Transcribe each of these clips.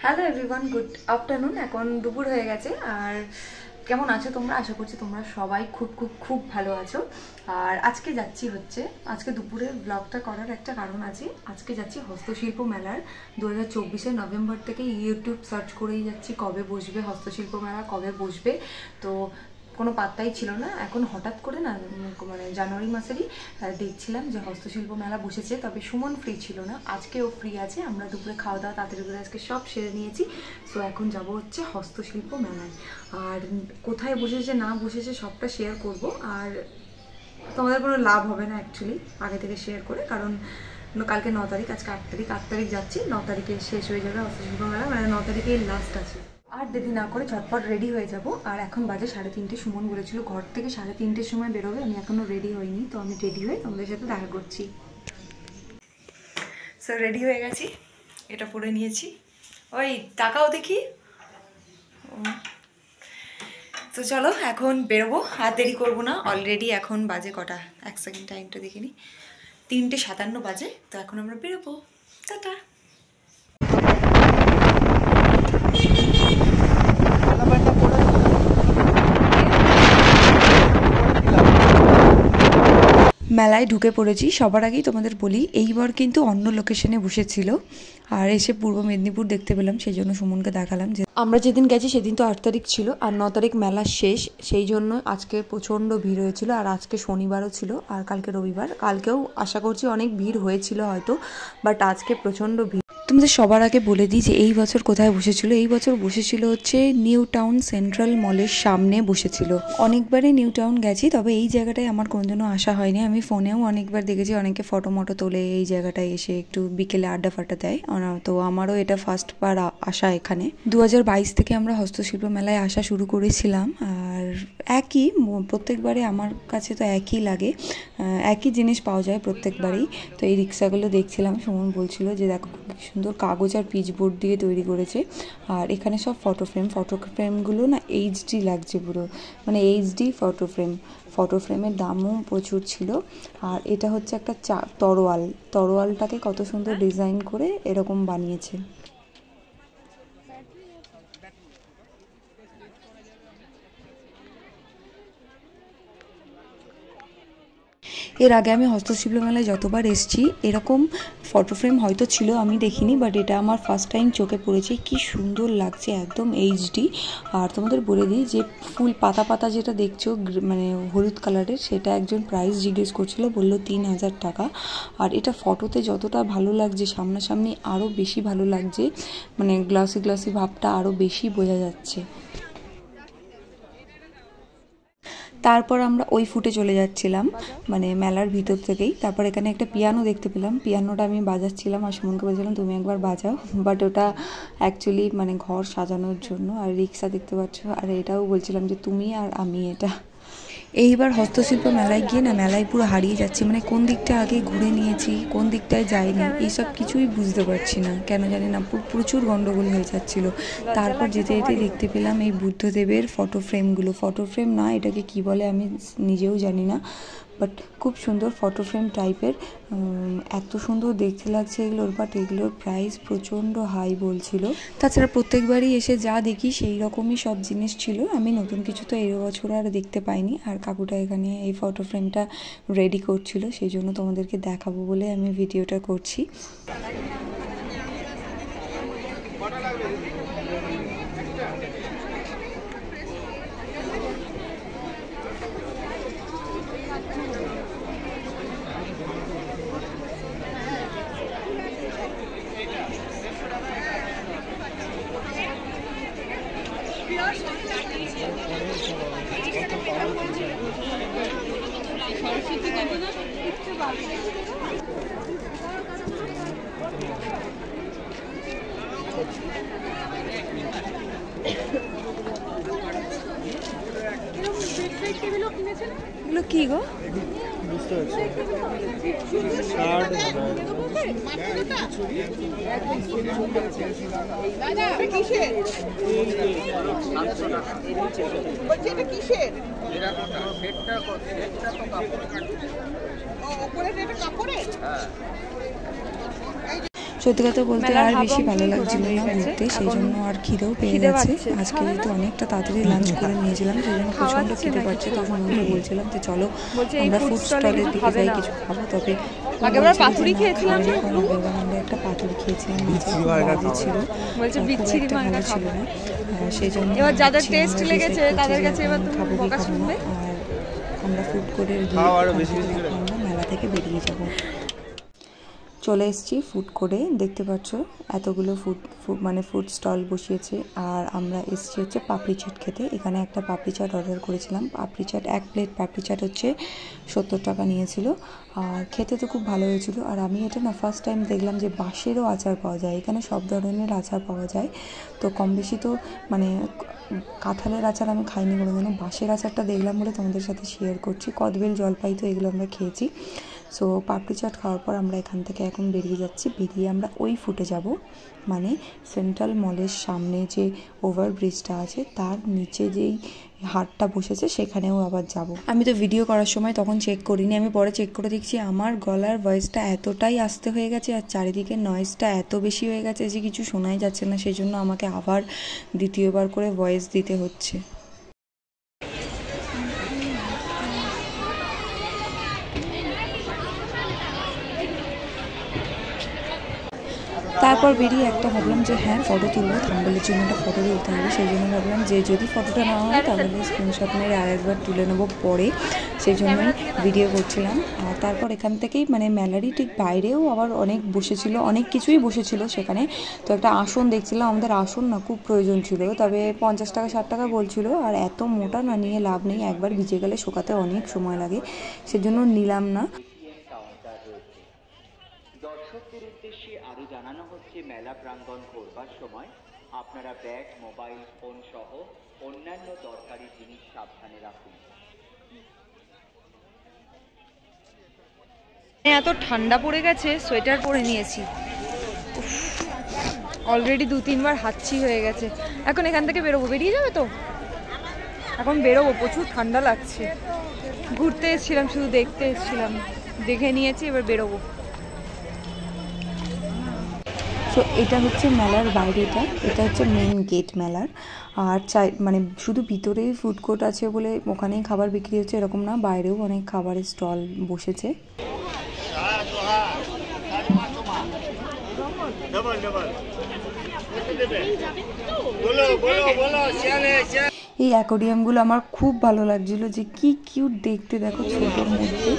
Hello everyone, good afternoon. এখন দুপুর হয়ে গেছে। আর কেমন আছো তোমরা? আশা করছি তোমরা সবাই খুব খুব খুব ভালো আছো। আর আজকে যাচ্ছি আজকে দুপুরে ব্লগটা করার একটা কারণ আছে। আজকে যাচ্ছি হস্তশিল্প মেলার 2024 নভেম্বর থেকে ইউটিউব সার্চ করেই যাচ্ছি কবে বসবে হস্তশিল্প মেলা, কবে বসবে। তো কোনো পাত্তাই ছিল না। এখন হঠাৎ করে না, মানে জানুয়ারি মাসেরই দেখছিলাম যে হস্তশিল্প মেলা বসেছে, তবে সুমন ফ্রি ছিল না। আজকেও ফ্রি আছে। আমরা দুপুরে খাওয়া দাওয়া তাড়াতাড়ি করে আজকে সব সেরে নিয়েছি। সো এখন যাব হচ্ছে হস্তশিল্প মেলায়। আর কোথায় বসেছে না বসেছে সবটা শেয়ার করব। আর তোমাদের কোনো লাভ হবে না অ্যাকচুয়ালি আগে থেকে শেয়ার করে, কারণ কালকে 9 তারিখ, আজকে 8 তারিখ। 8 তারিখ যাচ্ছি, 9 তারিখে শেষ হয়ে যাবে হস্তশিল্প মেলা, মানে 9 তারিখে লাস্ট আছে। আর দেরি না করে ঝটপট রেডি হয়ে যাব। আর এখন বাজে 3:30। সুমন বলেছিল ঘর থেকে 3:30-র সময় বেরোবে। আমি এখনও রেডি হইনি, তো আমি রেডি হয়ে তোমাদের সাথে দেখা করছি। সো রেডি হয়ে গেছি, এটা পরে নিয়েছি। ওই তাকাও দেখি। তো চলো এখন বেরোবো, আর দেরি করবো না। অলরেডি এখন বাজে কটা, এক সেকেন্ড টাইমটা দেখিনি, 3:57 বাজে। তো এখন আমরা বেরোবো। টাটা। মেলায় ঢুকে পড়েছি। সবার আগেই তোমাদের বলি, এইবার কিন্তু অন্য লোকেশনে বসেছিল, আর এসে পূর্ব মেদিনীপুর দেখতে পেলাম, সেই জন্য সুমনকে দেখালাম যে আমরা যেদিন গেছি সেদিন তো 8 তারিখ ছিল, আর 9 তারিখ মেলা শেষ। সেই জন্য আজকে প্রচণ্ড ভিড় হয়েছিল। আর আজকে শনিবারও ছিল, আর কালকে রবিবার। কালকেও আশা করছি অনেক ভিড় হয়েছিল হয়তো, বাট আজকে প্রচণ্ড ভিড়। তোমাদের সবার আগে বলে দিই যে এই বছর কোথায় বসেছিল। এই বছর বসেছিল হচ্ছে নিউ টাউন সেন্ট্রাল মলের সামনে বসেছিল। অনেকবারই নিউ টাউন গেছি, তবে এই জায়গাটায় আমার কোনোদিনও আসা হয়নি। আমি ফোনেও অনেকবার দেখেছি, অনেকে ফটো মটো তোলে এই জায়গাটায় এসে একটু বিকেলে আড্ডা ফাড্ডা দেয়। তো আমারও এটা ফার্স্ট বার আসা এখানে। 2022 থেকে আমরা হস্তশিল্প মেলায় আসা শুরু করেছিলাম। আর একই প্রত্যেকবারে আমার কাছে তো একই লাগে, একই জিনিস পাওয়া যায় প্রত্যেকবারই। তো এই রিক্সাগুলো দেখছিলাম, সুমন বলছিল যে দেখো সুন্দর কাগজ আর পিচবোর্ড দিয়ে তৈরি করেছে। আর এখানে সব ফটো ফ্রেমগুলো না এইচডি লাগছে পুরো, মানে এইচডি ফটো ফ্রেমের দামও প্রচুর ছিল। আর এটা হচ্ছে একটা তরোয়ালটাকে কত সুন্দর ডিজাইন করে এরকম বানিয়েছে। এর আগে আমি হস্তশিল্প মেলায় যতবার এসেছি এরকম ফটো ফ্রেম হয়তো ছিল, আমি দেখিনি, বাট এটা আমার ফার্স্ট টাইম চোখে পড়েছে। কি সুন্দর লাগছে, একদম এইচডি। আর তোমাদের বলে দিই যে ফুল পাতা যেটা দেখছো মানে হলুদ কালারের, সেটা একজন প্রাইস জিজ্ঞেস করছিল, বললো 3000 টাকা। আর এটা ফটোতে যতটা ভালো লাগছে সামনাসামনি আরও বেশি ভালো লাগছে, মানে গ্লাসি ভাবটা আরও বেশি বোঝা যাচ্ছে। তারপর আমরা ওই ফুটে চলে যাচ্ছিলাম, মানে মেলার ভিতর থেকেই। তারপর এখানে একটা পিয়ানো দেখতে পেলাম, পিয়ানোটা আমি বাজাচ্ছিলাম আর সুমনকে বলছিলাম তুমি একবার বাজাও, বাট ওটা অ্যাকচুয়ালি মানে ঘর সাজানোর জন্য। আর রিক্সা দেখতে পাচ্ছ, আর এটাও বলছিলাম যে তুমি আর আমি এটা। এইবার হস্তশিল্প মেলায় গিয়ে না মেলায় পুরো হারিয়ে যাচ্ছি, মানে কোন দিকটা আগে ঘুরে নিয়েছি কোন দিকটায় যাইনি এইসব কিছুই বুঝতে পারছি না, কেন জানি না প্রচুর গন্ডগোল হয়ে যাচ্ছিল। তারপর যেতে যেতে দেখতে পেলাম এই বুদ্ধদেবের ফটো ফ্রেম না, এটাকে কি বলে আমি নিজেও জানি না, বাট খুব সুন্দর ফটো ফ্রেম টাইপের। এত সুন্দর দেখতে লাগছে এগুলোর, বাট এগুলোর প্রাইস প্রচণ্ড হাই বলছিল। তাছাড়া প্রত্যেকবারই এসে যা দেখি সেই রকমই সব জিনিস ছিল, আমি নতুন কিছু তো এই বছর আর দেখতে পাইনি। আর কাকুটা এখানে এই ফটো ফ্রেমটা রেডি করছিল, সেই জন্য তোমাদেরকে দেখাবো বলে আমি ভিডিওটা করছি। এগুলো কি গো? বুঝতে পারছি সত্যি কথা বলতে আর বেশি ভালো লাগছিল না ঘুরতে, সেই জন্য আর খিদেও পেয়ে গেছে। আজকে যেহেতু অনেকটা তাড়াতাড়ি লাঞ্চ করে নিয়েছিলাম, সেই জন্য প্রচণ্ড খিদে পাচ্ছে। তো সুমনকে বলছিলাম যে চলো আমরা ফুড স্টলের দিকে যাই, কিছু খাবো। তবে আগেবার পাতুরি খেয়েছিলাম, আগেবার আমরা একটা পাতুরি খেয়েছিলাম, বাজে ছিল, খুব একটা ভালো ছিল না। সেই জন্য এবার যাদের টেস্ট লেগেছে তাদের কাছে এবার তুমি বকা শুনবে। আর আমরা ফুড কোর্টের আমরা মেলা থেকে বেরিয়ে যাবো। চলে এসেছি ফুড কোর্টে, দেখতে পাচ্ছ এতগুলো ফুড স্টল বসিয়েছে। আর আমরা এসেছি হচ্ছে পাপড়ি চাট খেতে। এখানে একটা পাপড়ি চাট অর্ডার করেছিলাম। পাপড়ি চাট, 1 প্লেট পাপড়ি চাট হচ্ছে 70 টাকা নিয়েছিল। আর খেতে তো খুব ভালো হয়েছিল। আর আমি এটা না ফার্স্ট টাইম দেখলাম যে বাঁশেরও আচার পাওয়া যায়। এখানে সব ধরনের আচার পাওয়া যায়। তো কম বেশি তো মানে কাঁঠালের আচার আমি খাইনি কোনোদিনও, বাঁশের আচারটা দেখলাম বলে তোমাদের সাথে শেয়ার করছি। কদবেল, জলপাই তো এগুলো আমরা খেয়েছি। সো পাপড়ি চাট খাওয়ার পর আমরা এখান থেকে এখন বেরিয়ে যাচ্ছি। বেরিয়ে আমরা ওই ফুটে যাব, মানে সেন্ট্রাল মলের সামনে যে ওভারব্রিজটা আছে তার নিচে যেই হাটটা বসেছে সেখানেও আবার যাব। আমি তো ভিডিও করার সময় তখন চেক করিনি, আমি পরে চেক করে দেখছি আমার গলার ভয়েসটা এতটাই আস্তে হয়ে গেছে আর চারিদিকে নয়েজটা এত বেশি হয়ে গেছে যে কিছু শোনাই যাচ্ছে না। সেই জন্য আমাকে আবার দ্বিতীয়বার করে ভয়েস দিতে হচ্ছে। তারপর বেরিয়ে একটা ভাবলাম যে হ্যাঁ ফটো তুলবো, থাম্বনেলের জন্য একটা ফটো তুলতে হবে। সেই জন্য ভাবলাম যে যদি ফটোটা না হয় তাহলে স্ক্রিনশট মেরে আরেকবার তুলে নেবো পরে, সেই জন্যই ভিডিও করছিলাম। আর তারপর এখান থেকেই মানে মেলারই ঠিক বাইরেও আবার অনেক বসেছিল, অনেক কিছুই বসেছিল সেখানে। তো একটা আসন দেখছিলাম, আমাদের আসন না খুব প্রয়োজন ছিল, তবে 50 টাকা 60 টাকা বলছিল। আর এত মোটা না নিয়ে লাভ নেই, একবার ভিজে গেলে শুকাতে অনেক সময় লাগে, সেজন্য নিলাম না। দর্শকদের উদ্দেশ্যে আরো জানানো হচ্ছে, মেলা প্রাঙ্গণ ঘোরবার সময় আপনারা ব্যাগ, মোবাইল ফোন সহ অন্যান্য দরকারি জিনিস সাবধানে রাখুন। এত ঠান্ডা পড়ে গেছে, সোয়েটার পরে নিয়েছি। অলরেডি 2-3 বার হাঁচি হয়ে গেছে। এখন এখান থেকে বেরোবো, বেরিয়ে যাবে তো এখন বেরোবো, প্রচুর ঠান্ডা লাগছে। ঘুরতে এসেছিলাম, শুধু দেখতে এসেছিলাম, দেখে নিয়েছি, এবার বেরোবো। সো এটা হচ্ছে মেলার বাইরেটা, এটা হচ্ছে মেইন গেট মেলার। আর মানে শুধু ভিতরেই ফুড কোর্ট আছে বলে ওখানেই খাবার বিক্রি হচ্ছে এরকম না, বাইরেও অনেক খাবারের স্টল বসেছে। এই অ্যাকোরিয়ামগুলো আমার খুব ভালো লাগছিল, যে কি কিউট দেখতে, দেখো ছোটোর মধ্যে।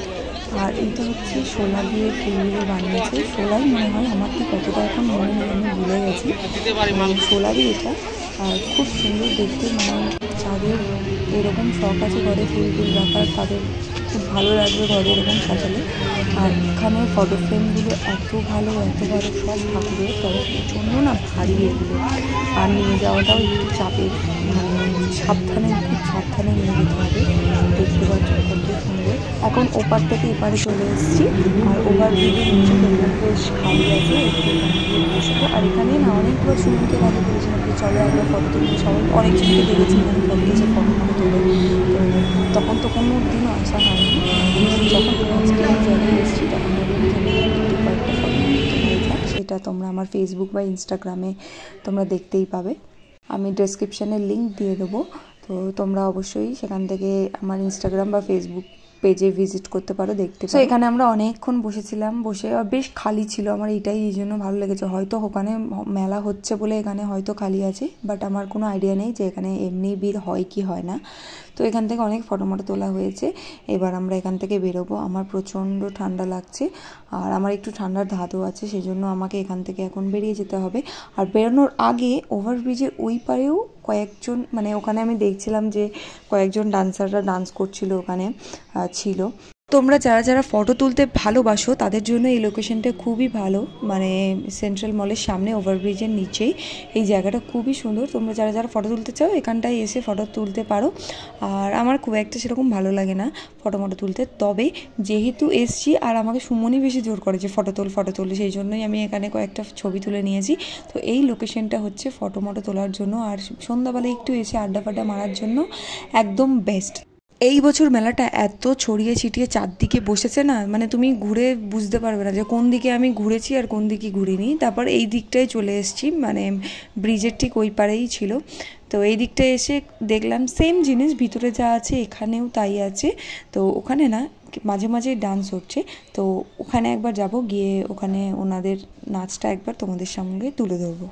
আর এটা হচ্ছে শোলা দিয়ে ফুলগুলো বানিয়েছে, শোলাই মনে হয়, আমার ঠিক কতটা এখন মনে নেই, আমি ভুলে গেছি। শোলারই এটা, আর খুব সুন্দর দেখতে, মানে যাদের এরকম শখ আছে ঘরে ফুল টুল রাখার তাদের খুব ভালো লাগবে ঘরে এরকম সাজালে। আর এখানে ফটো ফ্রেমগুলো এত ভালো সব ঠাকুরের, তবে প্রচণ্ড না ভারী এগুলো, আর নিয়ে যাওয়াটাও একটু চাপের, মানে খুব সাবধানে নিয়ে যেতে হবে। দেখতে পাচ্ছ কত সুন্দর। এখন ওপার থেকে এপারে চলে এসেছি, আর ওভারব্রিজের নিচে দেখলাম বেশ খালি আছে, বসবো। আর এখানে না অনেকবার সুমনকে আগে বলেছিলাম যে চলো আমরা ফটো তুলবো, সবাই অনেকজনকে দেখেছি এখানে ফটো তুলছে, ফটো তুলে। তো তখন তো কোনো দিনও আসা হয়নি, যখন আজকে জায়গায় এসেছি তখন একটু কয়েকটা ফটো তুলে যাক, সেটা তোমরা আমার ফেসবুক বা ইনস্টাগ্রামে তোমরা দেখতেই পাবে। আমি ডেসক্রিপশানে লিঙ্ক দিয়ে দেবো, তো তোমরা অবশ্যই সেখান থেকে আমার ইনস্টাগ্রাম বা ফেসবুক পেজে ভিজিট করতে পারো, দেখতে পারো। এখানে আমরা অনেকক্ষণ বসেছিলাম, বসে বেশ খালি ছিল, আমার এই জন্য ভালো লেগেছে। হয়তো ওখানে মেলা হচ্ছে বলে এখানে হয়তো খালি আছে, বাট আমার কোনো আইডিয়া নেই যে এখানে এমনি ভিড় হয় কি হয় না। তো এখান থেকে অনেক ফটো তোলা হয়েছে। এবার আমরা এখান থেকে বেরোবো। আমার প্রচণ্ড ঠান্ডা লাগছে, আর আমার একটু ঠান্ডার ধাতও আছে, সেই জন্য আমাকে এখান থেকে এখন বেরিয়ে যেতে হবে। আর বেরোনোর আগে ওভারব্রিজের ওই পারেও কয়েকজন, মানে ওখানে আমি দেখছিলাম যে কয়েকজন ডান্সাররা ডান্স করছিল, ওখানে ছিল। তোমরা যারা যারা ফটো তুলতে ভালোবাসো তাদের জন্য এই লোকেশনটা খুবই ভালো, মানে সেন্ট্রাল মলের সামনে ওভারব্রিজের নিচেই এই জায়গাটা খুবই সুন্দর। তোমরা যারা যারা ফটো তুলতে চাও এখানটায় এসে ফটো তুলতে পারো। আর আমার খুব একটা সেরকম ভালো লাগে না ফটো তুলতে, তবে যেহেতু এসছি আর আমাকে সুমনই বেশি জোর করে যে ফটো তোল, সেই জন্যই আমি এখানে কয়েকটা ছবি তুলে নিয়েছি। তো এই লোকেশনটা হচ্ছে ফটো তোলার জন্য, আর সন্ধ্যাবেলায় একটু এসে আড্ডা ফাড্ডা মারার জন্য একদম বেস্ট। এই বছর মেলাটা এত ছড়িয়ে ছিটিয়ে চারদিকে বসেছে না, মানে তুমি ঘুরে বুঝতে পারবে না যে কোন দিকে আমি ঘুরেছি আর কোন দিকে ঘুরিনি। তারপর এই দিকটায় চলে এসেছি, মানে ব্রিজের ঠিক ওই পারেই ছিল। তো এই দিকটায় এসে দেখলাম সেম জিনিস, ভিতরে যা আছে এখানেও তাই আছে। তো ওখানে না মাঝে মাঝে ডান্স হচ্ছে, তো ওখানে একবার যাব, গিয়ে ওখানে ওনাদের নাচটা একবার তোমাদের সঙ্গে তুলে ধরবো।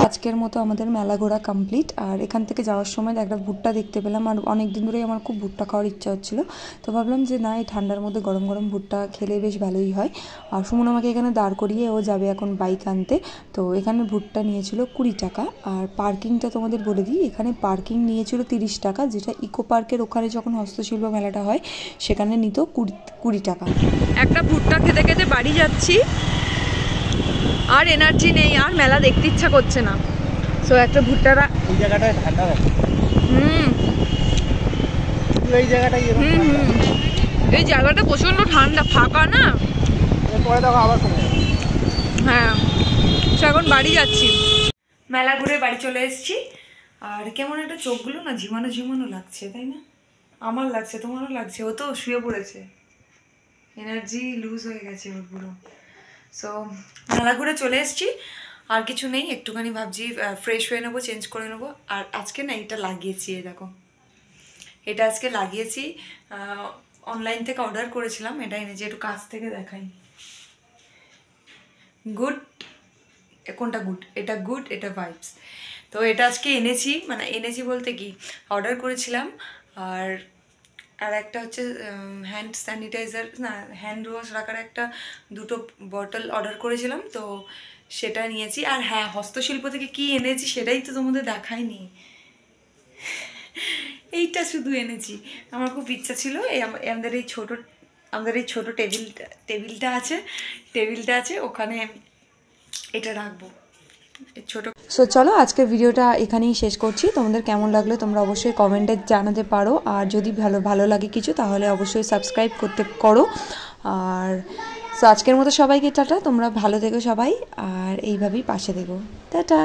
আজকের মতো আমাদের মেলা ঘোরা কমপ্লিট। আর এখান থেকে যাওয়ার সময় একটা ভুট্টা দেখতে পেলাম, আর অনেক দিন ধরেই আমার খুব ভুট্টা খাওয়ার ইচ্ছা হচ্ছিল। তো ভাবলাম যে না, এই ঠান্ডার মধ্যে গরম গরম ভুট্টা খেলে বেশ ভালোই হয়। আর সুমন আমাকে এখানে দাঁড় করিয়ে ও যাবে এখন বাইক আনতে। তো এখানে ভুট্টা নিয়েছিল 20 টাকা। আর পার্কিংটা তোমাদের বলে দিই, এখানে পার্কিং নিয়েছিল 30 টাকা, যেটা ইকো পার্কের ওখানে যখন হস্তশিল্প মেলাটা হয় সেখানে নিত 20 টাকা। একটা ভুট্টা খেতে খেতে বাড়ি যাচ্ছি, আর এনার্জি নেই, আর মেলা দেখতে ইচ্ছা করছে না। সো একটা ভুট্টারা এই জায়গাটায় ঠান্ডা থাকে। এই জায়গাটাই এই জায়গাটা প্রচন্ড ঠান্ডা, ফাঁকা না। পরে দেখো আবার কমে যাবে। হ্যাঁ, সো এখন বাড়ি যাচ্ছি। মেলা ঘুরে বাড়ি চলে এসেছি। আর কেমন একটা চোখগুলো না ঝিমানো ঝিমানো লাগছে, তাই না? আমার লাগছে, তোমারও লাগছে। ও তো শুয়ে পড়েছে, এনার্জি লুজ হয়ে গেছে ওর পুরো। সো মেলা ঘুরে চলে এসেছি, আর কিছু নেই। একটুখানি ভাবছি ফ্রেশ হয়ে নেবো, চেঞ্জ করে নেবো। আর আজকে না এটা লাগিয়েছি, এই দেখো, এটা আজকে লাগিয়েছি। অনলাইন থেকে অর্ডার করেছিলাম, এটা এনেছি। একটু কাছ থেকে দেখাই। গুড, কোনটা গুড? এটা গুড, এটা ভাইবস। তো এটা আজকে এনেছি, মানে এনেছি বলতে কি অর্ডার করেছিলাম। আর একটা হচ্ছে হ্যান্ড স্যানিটাইজার, না হ্যান্ড ওয়াশ রাখার একটা 2টো বটল অর্ডার করেছিলাম, তো সেটা নিয়েছি। আর হ্যাঁ, হস্তশিল্প থেকে কি এনেছি সেটাই তো তোমাদের দেখাইনি। এইটা শুধু এনেছি, আমার খুব ইচ্ছা ছিল। আমাদের এই ছোট টেবিলটা আছে, ওখানে এটা রাখবো, ছোট। সো চলো আজকের ভিডিওটা এখানেই শেষ করছি। তোমাদের কেমন লাগলো তোমরা অবশ্যই কমেন্টে জানাতে পারো। আর যদি ভালো লাগে কিছু, তাহলে অবশ্যই সাবস্ক্রাইব করো। আর সো আজকের মতো সবাইকে টাটা, তোমরা ভালো থেকো সবাই, আর এইভাবেই পাশে থেকো। টাটা।